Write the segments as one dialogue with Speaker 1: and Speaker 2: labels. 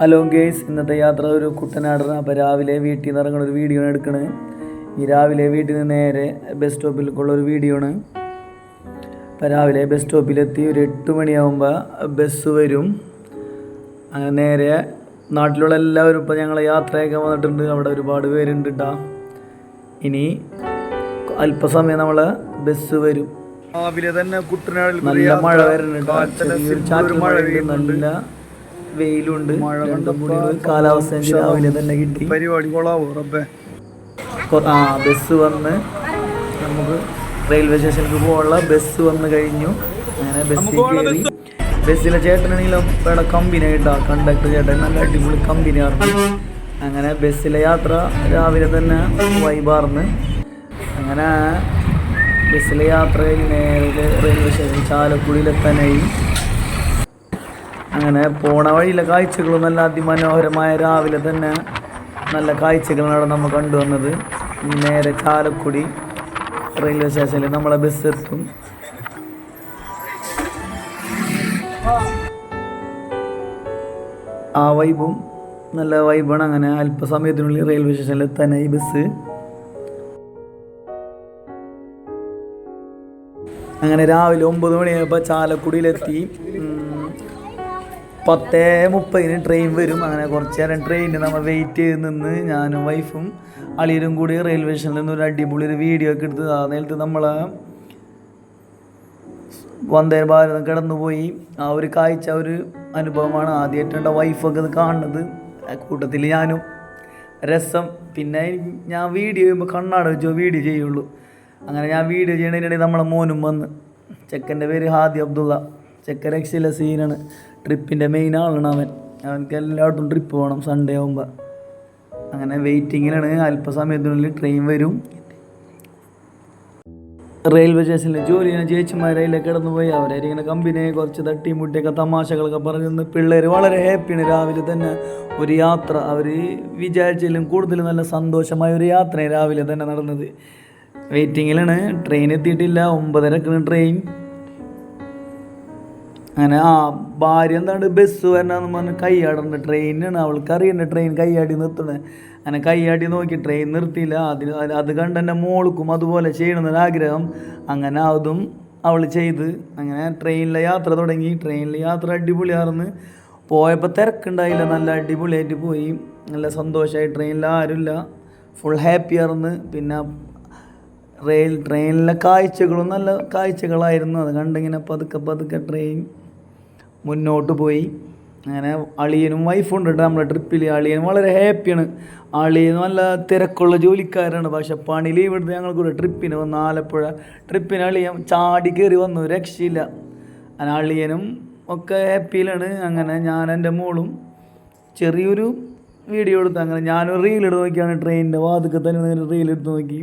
Speaker 1: Hello guys, ഇന്നത്തെ യാത്ര ഒരു കുട്ടനാടാണ്. അപ്പോൾ രാവിലെ വീട്ടിൽ നിന്ന് ഇറങ്ങുന്ന ഒരു വീഡിയോ ആണ് എടുക്കണത്. ഈ രാവിലെ വീട്ടിൽ നിന്ന് നേരെ ബസ് സ്റ്റോപ്പിലേക്കുള്ള ഒരു വീഡിയോ ആണ്. അപ്പോൾ രാവിലെ ബസ് സ്റ്റോപ്പിലെത്തി ഒരു 8 മണിയാകുമ്പോൾ ബസ് വരും. അങ്ങനെ നേരെ നാട്ടിലുള്ള എല്ലാവരും ഇപ്പോൾ ഞങ്ങൾ യാത്രയൊക്കെ വന്നിട്ടുണ്ട്. അവിടെ ഒരുപാട് പേരുണ്ട് കേട്ടോ. ഇനി അല്പസമയം നമ്മളെ ബസ് വരും. രാവിലെ തന്നെ കുട്ടനാടിൽ നല്ല മഴ വരുന്നുണ്ട്. നല്ല വെയിലുണ്ട്. കാലാവസ്ഥ രാവിലെ തന്നെ കിട്ടി. പരിപാടി ബസ് വന്ന് നമുക്ക് റെയിൽവേ സ്റ്റേഷനിലേക്ക് പോകാനുള്ള ബസ് വന്ന് കഴിഞ്ഞു. അങ്ങനെ ബസ്സിൽ കയറി. ബസ്സിലെ ചേട്ടനാണെങ്കിലും ഇവിടെ കമ്പനി ആയിട്ടാണ്. കണ്ടക്ടർ ചേട്ടൻ നല്ല അടിപൊളി കമ്പനിയായിരുന്നു. അങ്ങനെ ബസ്സിലെ യാത്ര രാവിലെ തന്നെ വൈബാർന്ന്. അങ്ങനെ ബസ്സിലെ യാത്ര നേരെ റെയിൽവേ സ്റ്റേഷൻ ചാലക്കുടിയിലെത്താനായി. അങ്ങനെ പോണ വഴിയിലെ കാഴ്ചകളും നല്ല അതിമനോഹരമായ രാവിലെ തന്നെ നല്ല കാഴ്ചകളാണ് നമ്മൾ കണ്ടുവന്നത്. നേരെ ചാലക്കുടി റെയിൽവേ സ്റ്റേഷനിൽ നമ്മളെ ബസ് എത്തും. ആ വൈബും നല്ല വൈബാണ്. അങ്ങനെ അല്പസമയത്തിനുള്ളിൽ റെയിൽവേ സ്റ്റേഷനിൽ എത്താനായി ബസ്. അങ്ങനെ രാവിലെ 9 മണിയായപ്പോൾ ചാലക്കുടിയിലെത്തി. 10:30 ട്രെയിൻ വരും. അങ്ങനെ കുറച്ച് നേരം ട്രെയിനിന് നമ്മൾ വെയിറ്റ് ചെയ്ത് നിന്ന് ഞാനും വൈഫും അളിയരും കൂടി റെയിൽവേ സ്റ്റേഷനിൽ നിന്ന് ഒരു അടിപൊളി ഒരു വീഡിയോ ഒക്കെ എടുത്ത് ആ നേരത്ത് നമ്മൾ വന്ദേ ഭാരതം കിടന്നുപോയി. ആ ഒരു കാഴ്ച ഒരു അനുഭവമാണ്. ആദ്യമായിട്ടുണ്ട് വൈഫൊക്കെ ഇത് കാണുന്നത്. കൂട്ടത്തിൽ ഞാനും രസം. പിന്നെ ഞാൻ വീഡിയോ ചെയ്യുമ്പോൾ കണ്ണാട വെച്ചോ വീഡിയോ ചെയ്യുള്ളൂ. അങ്ങനെ ഞാൻ വീഡിയോ ചെയ്യണതിനിടയിൽ നമ്മളെ മോനും വന്ന്. ചെക്കൻ്റെ പേര് ഹാദി അബ്ദുള്ള. ചെക്കൻ രക്ഷയില്ല സീനാണ്. ട്രിപ്പിൻ്റെ മെയിൻ ആളാണ് അവൻ. അവനക്ക് എല്ലായിടത്തും ട്രിപ്പ് പോകണം സൺഡേ ആകുമ്പോൾ. അങ്ങനെ വെയിറ്റിങ്ങിലാണ്. അല്പസമയത്തിനുള്ളിൽ ട്രെയിൻ വരും. റെയിൽവേ സ്റ്റേഷനിൽ ജോലി ചെയ്യുന്ന ചേച്ചിമാരയിലൊക്കെ കിടന്നു പോയി. അവരിങ്ങനെ കമ്പനിയെ കുറച്ച് തട്ടിമുട്ടിയൊക്കെ തമാശകളൊക്കെ പറഞ്ഞ് പിള്ളേർ വളരെ ഹാപ്പിയാണ്. രാവിലെ തന്നെ ഒരു യാത്ര അവർ വിചാരിച്ചാലും കൂടുതൽ നല്ല സന്തോഷമായ ഒരു യാത്രയാണ് രാവിലെ തന്നെ നടന്നത്. വെയിറ്റിങ്ങിലാണ്. ട്രെയിൻ എത്തിയിട്ടില്ല. 9:30 ട്രെയിൻ. അങ്ങനെ ഭാര്യ എന്താണ് ബസ് വരണമെന്ന് പറഞ്ഞ് കൈയാടുന്നുണ്ട്. ട്രെയിനാണ് അവൾക്ക് അറിയണ്ട ട്രെയിൻ കൈയാടി നിർത്തണേ. അങ്ങനെ കൈയാടി നോക്കി ട്രെയിൻ നിർത്തിയില്ല. അത് കണ്ട് എൻ്റെ മോൾക്കും അതുപോലെ ചെയ്യണമെന്നൊരാഗ്രഹം. അങ്ങനെ അതും അവൾ ചെയ്ത്. അങ്ങനെ ട്രെയിനിലെ യാത്ര തുടങ്ങി. ട്രെയിനിലെ യാത്ര അടിപൊളിയായിരുന്നു. പോയപ്പോൾ തിരക്കുണ്ടായില്ല. നല്ല അടിപൊളിയായിട്ട് പോയി. നല്ല സന്തോഷമായി. ട്രെയിനിൽ ആരുമില്ല. ഫുൾ ഹാപ്പിയായിരുന്നു. പിന്നെ ട്രെയിനിലെ കാഴ്ചകളും നല്ല കാഴ്ചകളായിരുന്നു. അത് കണ്ടിങ്ങനെ പതുക്കെ ട്രെയിൻ മുന്നോട്ട് പോയി. അങ്ങനെ അളിയനും വൈഫും ഉണ്ട് നമ്മളെ ട്രിപ്പിൽ. അളിയൻ വളരെ ഹാപ്പിയാണ്. അളിയൻ നല്ല തിരക്കുള്ള ജോലിക്കാരാണ്. പക്ഷെ പണി ലീവ് എടുത്ത് ഞങ്ങൾക്കൊരു ട്രിപ്പിന് വന്നു. ആലപ്പുഴ ട്രിപ്പിന് അളിയൻ ചാടി കയറി വന്നു. രക്ഷയില്ല. അങ്ങനെ അളിയനും ഒക്കെ ഹാപ്പിയിലാണ്. അങ്ങനെ ഞാൻ എൻ്റെ മോളും ചെറിയൊരു വീഡിയോ എടുത്തു. അങ്ങനെ ഞാനൊരു റീലെടുത്ത് നോക്കിയാണ്. ട്രെയിനിൻ്റെ വാതിൽക്ക് തന്നെ റീലെടുത്ത് നോക്കി.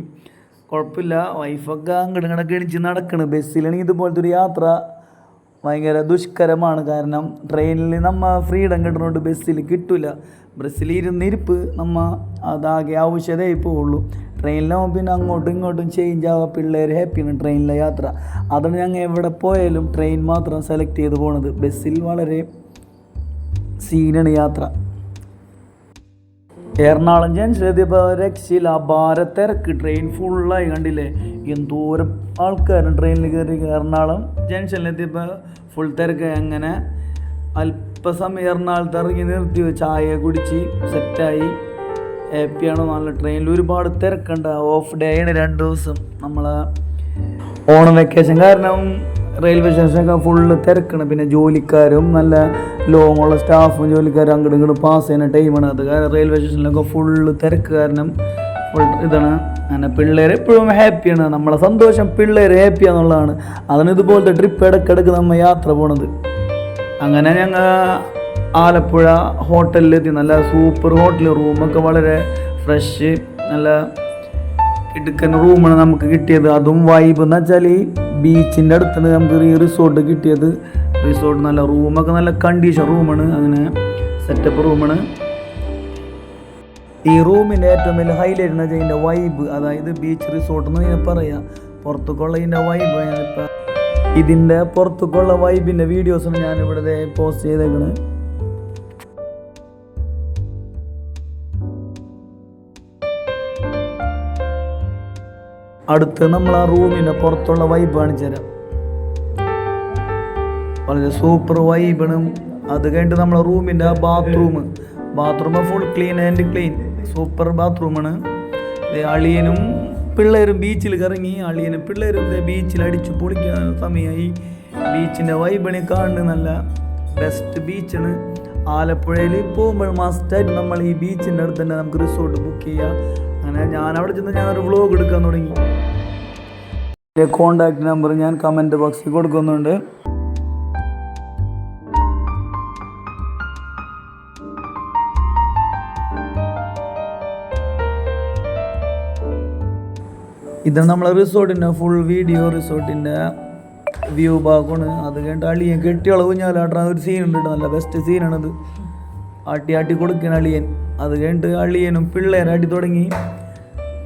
Speaker 1: കുഴപ്പമില്ല. വൈഫൊക്കെ അങ്ങോട്ട് എണിച്ച് നടക്കണം. ബസ്സിലാണെങ്കിൽ ഇതുപോലത്തെ ഒരു യാത്ര ഭയങ്കര ദുഷ്കരമാണ്. കാരണം ട്രെയിനിൽ നമ്മൾ ഫ്രീഡം കിട്ടുന്നതുകൊണ്ട് ബസ്സിൽ കിട്ടില്ല. ബസ്സിൽ ഇരുന്നിരിപ്പ് അതാകെ ആവശ്യതയായി പോവുള്ളൂ. ട്രെയിനിലാകുമ്പോൾ പിന്നെ അങ്ങോട്ടും ഇങ്ങോട്ടും ചേഞ്ച് ആവുക. പിള്ളേർ ഹാപ്പിയാണ് ട്രെയിനിലെ യാത്ര. അതാണ് ഞങ്ങൾ എവിടെ പോയാലും ട്രെയിൻ മാത്രം സെലക്ട് ചെയ്ത് പോകുന്നത്. ബസ്സിൽ വളരെ സീനാണ് യാത്ര. എറണാകുളം ജംഗ്ഷനിലെത്തിയപ്പോൾ രക്ഷയില്ല. തിരക്ക്. ട്രെയിൻ ഫുള്ളായി കണ്ടില്ലേ. എന്തോരം ആൾക്കാരും ട്രെയിനിൽ കയറി. എറണാകുളം ജംഗ്ഷനിലെത്തിയപ്പോൾ ഫുൾ തിരക്ക്. അങ്ങനെ അല്പസമയം എറണാകുളത്ത് ഇറങ്ങി നിർത്തി ചായ കുടിച്ച് സെറ്റായി. ഹാപ്പിയാണ്. നല്ല ട്രെയിനിൽ ഒരുപാട് തിരക്കുണ്ട്. ഓഫ് ഡേ ആണ് 2 ദിവസം. നമ്മളെ ഓണം വെക്കേഷൻ കാരണം റെയിൽവേ സ്റ്റേഷനൊക്കെ ഫുള്ള് തിരക്കാണ്. പിന്നെ ജോലിക്കാരും നല്ല ലോങ്ങുള്ള സ്റ്റാഫും ജോലിക്കാരും അങ്ങോട്ടും ഇങ്ങോട്ടും പാസ് ചെയ്യുന്ന ടൈമാണ്. അത് കാരണം റെയിൽവേ സ്റ്റേഷനിലൊക്കെ ഫുള്ള് തിരക്ക് കാരണം ഫുൾ ഇതാണ്. അങ്ങനെ പിള്ളേർ എപ്പോഴും ഹാപ്പിയാണ്. നമ്മളെ സന്തോഷം പിള്ളേർ ഹാപ്പിയാന്നുള്ളതാണ്. അതാണ് ഇതുപോലത്തെ ട്രിപ്പ് ഇടയ്ക്കിടയ്ക്ക് നമ്മൾ യാത്ര പോണത്. അങ്ങനെ ഞങ്ങൾ ആലപ്പുഴ ഹോട്ടലിലെത്തി. നല്ല സൂപ്പർ ഹോട്ടൽ. റൂമൊക്കെ വളരെ ഫ്രഷ് നല്ല കിടക്കുന്ന റൂമാണ് നമുക്ക് കിട്ടിയത്. അതും വൈബ് എന്ന് വെച്ചാൽ ബീച്ചിൻ്റെ അടുത്താണ് നമുക്ക് ഈ റിസോർട്ട് കിട്ടിയത്. റിസോർട്ട് നല്ല റൂമൊക്കെ നല്ല കണ്ടീഷൻ റൂമാണ്. അങ്ങനെ സെറ്റപ്പ് റൂമാണ്. ഈ റൂമിൻ്റെ ഏറ്റവും വലിയ ഹൈലൈറ്റ് എന്ന് വെച്ചാൽ ഇതിൻ്റെ വൈബ്. അതായത് ബീച്ച് റിസോർട്ട് എന്ന് ഞാൻ പറയാം. പുറത്തേക്കുള്ള ഇതിൻ്റെ വൈബ് ഞാനിപ്പോൾ ഇതിൻ്റെ പുറത്തേക്കുള്ള വൈബിൻ്റെ വീഡിയോസാണ് ഞാനിവിടെ പോസ്റ്റ് ചെയ്തേക്കണത്. അടുത്ത് നമ്മൾ ആ റൂമിൻ്റെ പുറത്തുള്ള വൈബ് കാണിച്ചു തരാം. വളരെ സൂപ്പർ വൈബാണ്. അത് കഴിഞ്ഞിട്ട് നമ്മളെ റൂമിൻ്റെ ആ bathroom full clean and clean, super ബാത്റൂമാണ്. അളിയനും പിള്ളേരും ബീച്ചിൽ കറങ്ങി, അളിയനും പിള്ളേരും ബീച്ചിൽ അടിച്ചു പൊളിക്കുന്ന സമയമായി. ബീച്ചിൻ്റെ വൈബണി കാണുന്നത് നല്ല ബെസ്റ്റ് ബീച്ചാണ്. ആലപ്പുഴയിൽ പോകുമ്പോൾ മസ്റ്റായിട്ട് നമ്മൾ ഈ ബീച്ചിൻ്റെ അടുത്ത് തന്നെ നമുക്ക് റിസോർട്ട് ബുക്ക് ചെയ്യാം. അങ്ങനെ ഞാൻ അവിടെ ചെന്ന് ഞാനൊരു വ്ളോഗ് എടുക്കാൻ തുടങ്ങി. എൻ്റെ കോണ്ടാക്ട് നമ്പർ ഞാൻ കമൻറ്റ് ബോക്സിൽ കൊടുക്കുന്നുണ്ട്. ഇതാണ് നമ്മളെ റിസോർട്ടിൻ്റെ ഫുൾ വീഡിയോ, റിസോർട്ടിൻ്റെ വ്യൂ ഭാഗമാണ്. അത് കഴിഞ്ഞിട്ട് അളിയൻ കെട്ടിയുള്ള ഊഞ്ഞാലാട്ടാൻ ഒരു സീനുണ്ട്, നല്ല ബെസ്റ്റ് സീനാണത്. ആട്ടി കൊടുക്കുന്ന അളിയൻ. അത് കഴിഞ്ഞിട്ട് അളിയനും പിള്ളേരെ അടി തുടങ്ങി.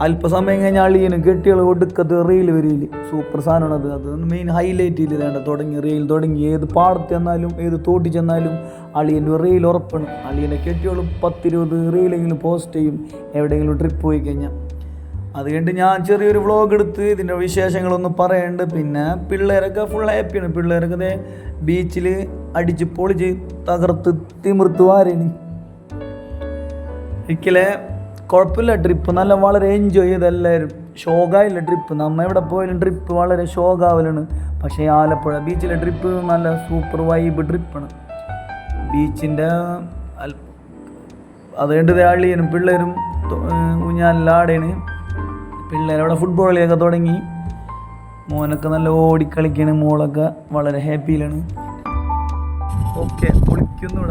Speaker 1: അല്പസമയം കഴിഞ്ഞാൽ അളിയനും കെട്ടിയുള്ള ഒടുക്കത്ത് റീൽ വരില്ല. സൂപ്പർ സാധനമാണത്. അത് മെയിൻ ഹൈലൈറ്റ് ഇല്ല വേണ്ട. റീൽ തുടങ്ങി ഏത് പാടത്ത് ചെന്നാലും ഏത് തോട്ടി ചെന്നാലും അളിയൻ്റെ റീൽ ഉറപ്പാണ്. അളിയൻ്റെ കെട്ടിയോളും 10-20 റീലെങ്കിലും പോസ്റ്റ് ചെയ്യും എവിടെയെങ്കിലും ട്രിപ്പ് പോയി കഴിഞ്ഞാൽ. അത് കഴിഞ്ഞിട്ട് ഞാൻ ചെറിയൊരു വ്ളോഗ് എടുത്ത് ഇതിൻ്റെ വിശേഷങ്ങളൊന്നും പറയാണ്ട്. പിന്നെ പിള്ളേരൊക്കെ ഫുൾ ഹാപ്പിയാണ്. പിള്ളേരൊക്കെ ബീച്ചിൽ അടിച്ച് പൊളിച്ച് തകർത്ത് തിമിർത്ത് വാരാണ്. ഒരിക്കലെ കുഴപ്പമില്ല ട്രിപ്പ്, നല്ല വളരെ എൻജോയ് ചെയ്ത് എല്ലാവരും. ഷോകായില്ല ട്രിപ്പ്, നമ്മൾ എവിടെ പോയാലും ട്രിപ്പ് വളരെ ഷോകാവലാണ്. പക്ഷേ ആലപ്പുഴ ബീച്ചിലെ ട്രിപ്പ് നല്ല സൂപ്പർ വൈബ് ട്രിപ്പാണ്. ബീച്ചിൻ്റെ അതുകൊണ്ട് അളിയനും പിള്ളേരും ഊഞ്ഞാലാടേണ്. പിള്ളേരവിടെ ഫുട്ബോൾ കളിയൊക്കെ തുടങ്ങി. മോനൊക്കെ നല്ല ഓടിക്കളിക്കാണ്, മോളൊക്കെ വളരെ ഹാപ്പിയിലാണ്. ഓക്കെ, പൊളിക്കുന്നു.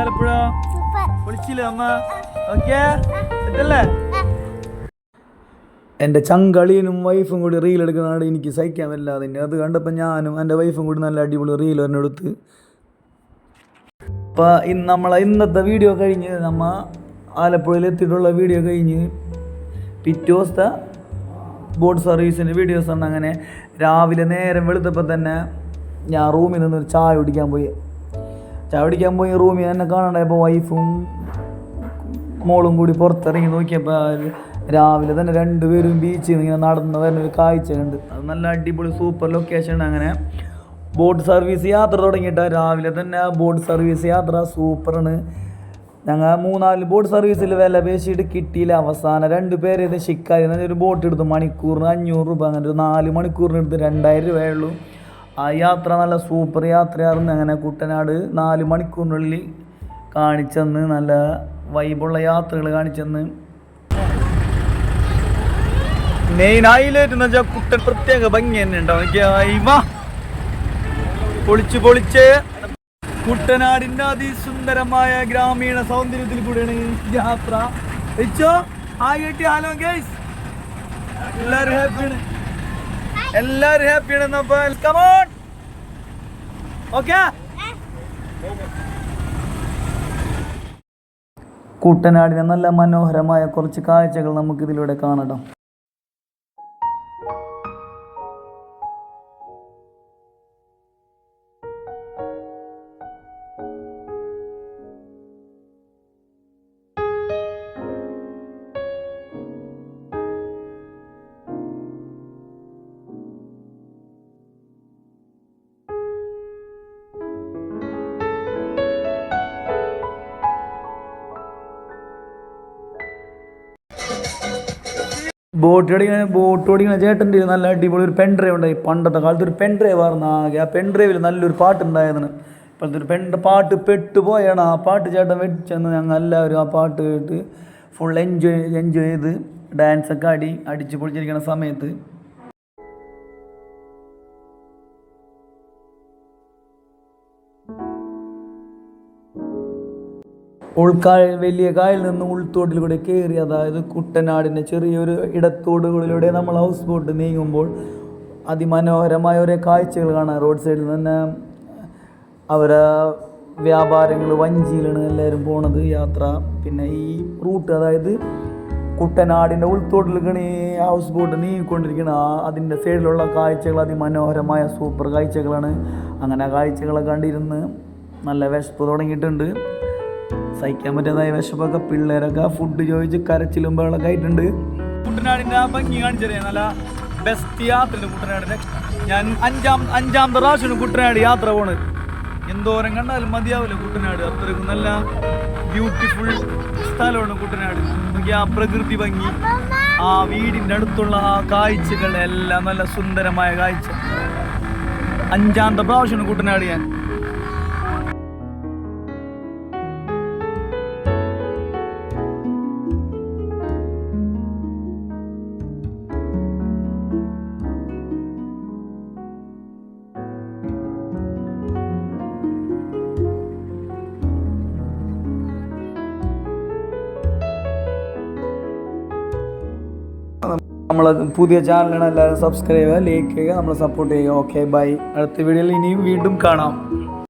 Speaker 1: ആലപ്പുഴ പൊളിച്ചില്ലേ അമ്മ? ഓക്കെ സെറ്റല്ലേ? എൻ്റെ ചങ്കളിയനും വൈഫും കൂടി റീൽ എടുക്കുന്നതാണ് എനിക്ക് സഹിക്കാൻ പറ്റില്ലാതെ. അത് കണ്ടപ്പോൾ ഞാനും എൻ്റെ വൈഫും കൂടി നല്ല അടിപൊളി റീൽ തന്നെ എടുത്ത്. അപ്പോൾ നമ്മളെ ഇന്നത്തെ വീഡിയോ കഴിഞ്ഞ് നമ്മൾ ആലപ്പുഴയിൽ എത്തിയിട്ടുള്ള വീഡിയോ കഴിഞ്ഞ് പിറ്റേ ദിവസത്തെ ബോട്ട് സർവീസിൻ്റെ വീഡിയോസാണ്. അങ്ങനെ രാവിലെ നേരം വെളുത്തപ്പോൾ തന്നെ ഞാൻ റൂമിൽ നിന്നൊരു ചായ കുടിക്കാൻ പോയി. റൂമിൽ എന്നെ കാണണ്ടായപ്പോൾ വൈഫും മോളും കൂടി പുറത്തിറങ്ങി നോക്കിയപ്പോൾ രാവിലെ തന്നെ 2 പേരും ബീച്ചിൽ നിന്ന് ഇങ്ങനെ നടന്ന് വരുന്നൊരു കാഴ്ച കണ്ട്. അത് നല്ല അടിപൊളി സൂപ്പർ ലൊക്കേഷൻ. അങ്ങനെ ബോട്ട് സർവീസ് യാത്ര തുടങ്ങിയിട്ട് രാവിലെ തന്നെ ബോട്ട് സർവീസ് യാത്ര സൂപ്പറാണ്. ഞങ്ങൾ 3-4 ബോട്ട് സർവീസിൽ വില പേശിയിട്ട് കിട്ടിയില്ല. അവസാനം 2 പേര് ഇത് ഷിക്കാരി ഒരു ബോട്ട് എടുത്തു. മണിക്കൂറിന് 500 രൂപ. അങ്ങനെ ഒരു 4 മണിക്കൂറിന് എടുത്ത് 2000 രൂപയുള്ളൂ. ആ യാത്ര നല്ല സൂപ്പർ യാത്രയായിരുന്നു. അങ്ങനെ കുട്ടനാട് 4 മണിക്കൂറിനുള്ളിൽ കാണിച്ചെന്ന് നല്ല വൈബുള്ള യാത്രകൾ കാണിച്ചെന്ന്. മെയിൻ ഹൈലൈറ്റ് എന്ന് വെച്ചാൽ കുട്ടൻ പ്രത്യേക ഭംഗി തന്നെ ഉണ്ടാവും. പൊളിച്ച് കുട്ടനാടിൻ്റെ അതിസുന്ദരമായ ഗ്രാമീണ സൗന്ദര്യത്തിൽ കൂടെയാണ് യാത്ര. ഹലോ ഗൈസ്, എല്ലാവരും ഹാപ്പിയാണ്. ഓക്കെ, കുട്ടനാടിനെ നല്ല മനോഹരമായ കുറച്ച് കാഴ്ചകൾ നമുക്കിതിലൂടെ കാണണം. ബോട്ട് ഓടിക്കുന്ന ചേട്ടൻ്റെ നല്ല അടിപൊളി ഒരു പെൻ ഡ്രൈവ് ഉണ്ടായി. പണ്ടത്തെ കാലത്ത് ഒരു പെൻ ഡ്രൈവ് ആയിരുന്നു ആകെ. ആ പെൻ ഡ്രൈവിൽ നല്ലൊരു പാട്ടുണ്ടായിരുന്നു. ഇപ്പോഴത്തെ ഒരു പാട്ട് പെട്ടുപോയാണ്. ആ പാട്ട് ചേട്ടൻ വെച്ചെന്ന് ഞങ്ങൾ എല്ലാവരും ആ പാട്ട് കേട്ട് ഫുൾ എൻജോയ് ചെയ്ത് ഡാൻസൊക്കെ അടിച്ച് പൊളിച്ചിരിക്കുന്ന സമയത്ത് വലിയ കായലിൽ നിന്ന് ഉൾത്തോട്ടിലൂടെ കയറി, അതായത് കുട്ടനാടിൻ്റെ ചെറിയൊരു ഇടത്തോടുകളിലൂടെ നമ്മൾ ഹൗസ് ബോട്ട് നീങ്ങുമ്പോൾ അതിമനോഹരമായ ഓരോ കാഴ്ചകൾ കാണാം. റോഡ് സൈഡിൽ തന്നെ അവരെ വ്യാപാരങ്ങൾ, വഞ്ചിയിലാണ് എല്ലാവരും പോണത് യാത്ര. പിന്നെ ഈ റൂട്ട്, അതായത് കുട്ടനാടിൻ്റെ ഉൾത്തോട്ടിലേക്കാണ് ഈ ഹൗസ് ബോട്ട് നീങ്ങിക്കൊണ്ടിരിക്കുന്നത്. അതിൻ്റെ സൈഡിലുള്ള കാഴ്ചകൾ അതിമനോഹരമായ സൂപ്പർ കാഴ്ചകളാണ്. അങ്ങനെ കാഴ്ചകളൊക്കെ കണ്ടിരുന്ന് നല്ല വിശപ്പ് തുടങ്ങിയിട്ടുണ്ട്. സഹിക്കാൻ പറ്റുന്നതായ വിശപ്പൊക്കെ. പിള്ളേരൊക്കെ ഫുഡ് ചോദിച്ച് കരച്ചിലും ബഹളമൊക്കെ ആയിട്ടുണ്ട്. കുട്ടനാടിൻ്റെ ആ ഭംഗി കാണിച്ചറിയാം. നല്ല ബെസ്റ്റ് യാത്രയുണ്ട് കുട്ടനാടിൻ്റെ. ഞാൻ അഞ്ചാമത്തെ പ്രാവശ്യമാണ് കുട്ടനാട് യാത്ര പോണത്. എന്തോരം കണ്ടാലും മതിയാവില്ല കുട്ടനാട്. അത്രയ്ക്കും നല്ല ബ്യൂട്ടിഫുൾ സ്ഥലമാണ് കുട്ടനാട്. ആ പ്രകൃതി ഭംഗി, ആ വീടിൻ്റെ അടുത്തുള്ള ആ കാഴ്ചകൾ എല്ലാം നല്ല സുന്ദരമായ കാഴ്ച. അഞ്ചാമത്തെ പ്രാവശ്യമാണ് കുട്ടനാട് ഞാൻ. നമ്മളെ പുതിയ ചാനലാണ്, എല്ലാവരും സബ്സ്ക്രൈബ് ചെയ്യുക, ലൈക്ക് ചെയ്യുക, നമ്മളെ സപ്പോർട്ട് ചെയ്യുക. Okay, bye. അടുത്ത വീഡിയോയിൽ ഇനിയും വീണ്ടും കാണാം.